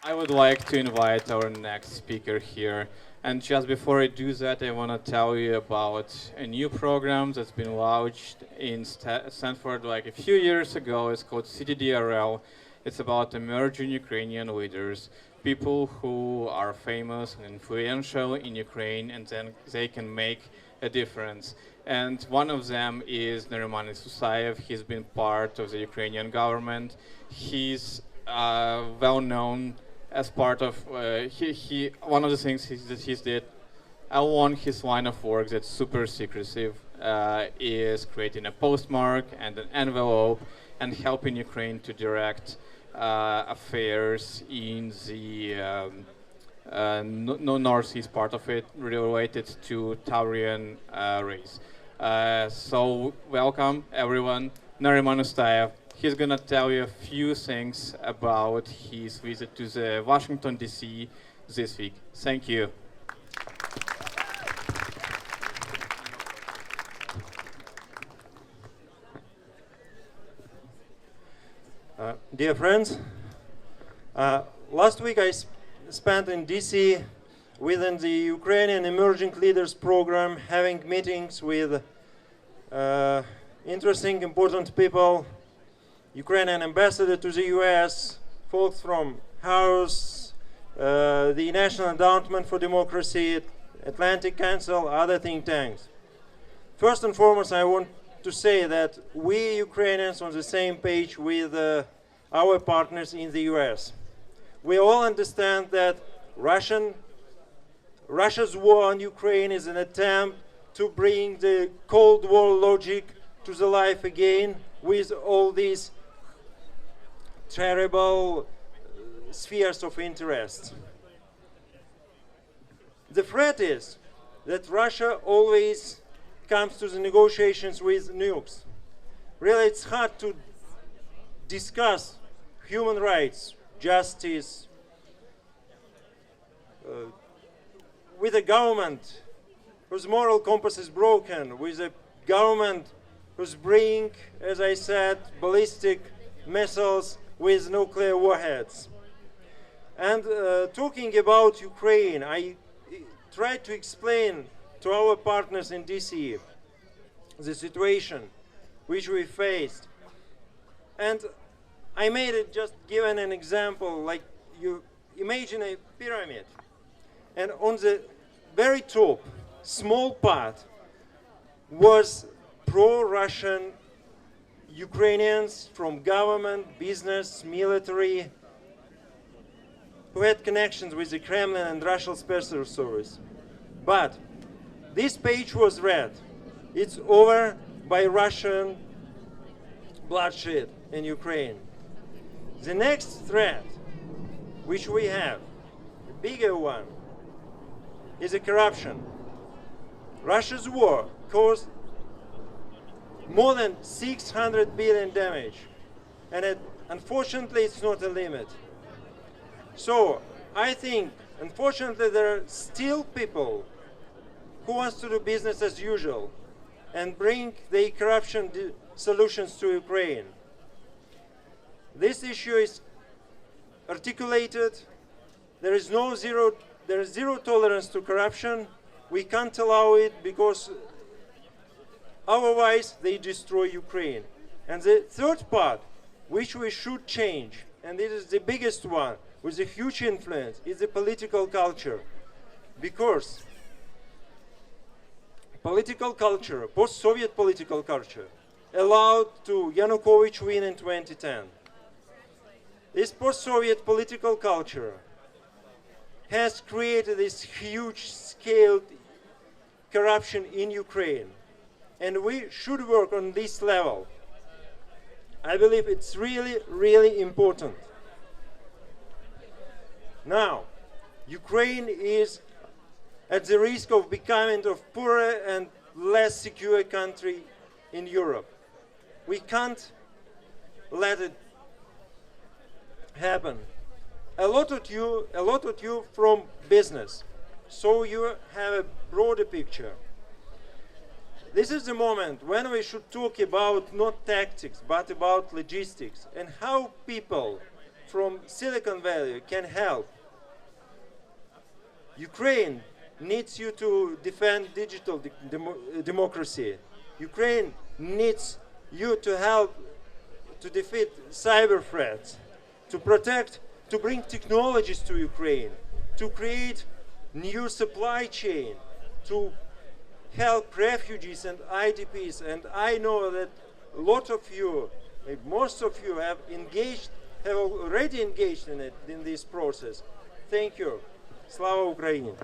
I would like to invite our next speaker here. And just before I do that, I want to tell you about a new program that's been launched in Stanford like a few years ago. It's called CDDRL. It's about emerging Ukrainian leaders, people who are famous and influential in Ukraine, and then they can make a difference. And one of them is Nariman Ustaiev. He's been part of the Ukrainian government. He's well known as part of one of the things that he's did along his line of work that's super secretive is creating a postmark and an envelope and helping Ukraine to direct affairs in the northeast part of it related to Taurian race. So welcome everyone, Nariman Ustaiev. He's gonna tell you a few things about his visit to the Washington DC this week. Thank you. Dear friends, last week I spent in DC within the Ukrainian Emerging Leaders Program, having meetings with interesting, important people, Ukrainian ambassador to the US, folks from House, the National Endowment for Democracy, Atlantic Council, other think tanks. First and foremost, I want to say that we Ukrainians are on the same page with our partners in the US. We all understand that Russia's war on Ukraine is an attempt to bring the Cold War logic to the life again with all these terrible spheres of interest. The threat is that Russia always comes to the negotiations with nukes. Really, it's hard to discuss human rights, justice, with a government whose moral compass is broken, with a government who's bringing, as I said, ballistic missiles with nuclear warheads. And talking about Ukraine, I tried to explain to our partners in DC the situation which we faced. And I made it just given an example, like you imagine a pyramid. And on the very top, small part, was pro-Russian Ukrainians from government, business, military, who had connections with the Kremlin and Russian Special Service. But this page was red. It's over by Russian bloodshed in Ukraine. The next threat, which we have, the bigger one, is the corruption. Russia's war caused more than 600 billion damage, and unfortunately it's not a limit. So I think, unfortunately, there are still people who wants to do business as usual and bring the corruption solutions to Ukraine. This issue is articulated. There is zero tolerance to corruption. We can't allow it because otherwise they destroy Ukraine. And the third part, which we should change, and this is the biggest one, with a huge influence, is the political culture. Because political culture, post-Soviet political culture, allowed to Yanukovych win in 2010. This post-Soviet political culture has created this huge-scale corruption in Ukraine. And we should work on this level. I believe it's really, really important. Now, Ukraine is at the risk of becoming a poorer and less secure country in Europe. We can't let it happen. A lot of you from business, so you have a broader picture. This is the moment when we should talk about not tactics, but about logistics and how people from Silicon Valley can help. Ukraine needs you to defend digital democracy. Ukraine needs you to help to defeat cyber threats, to protect, to bring technologies to Ukraine, to create new supply chain, to help refugees and IDPs. And I know that a lot of you, most of you have already engaged in this process. Thank you. Slava Ukraini!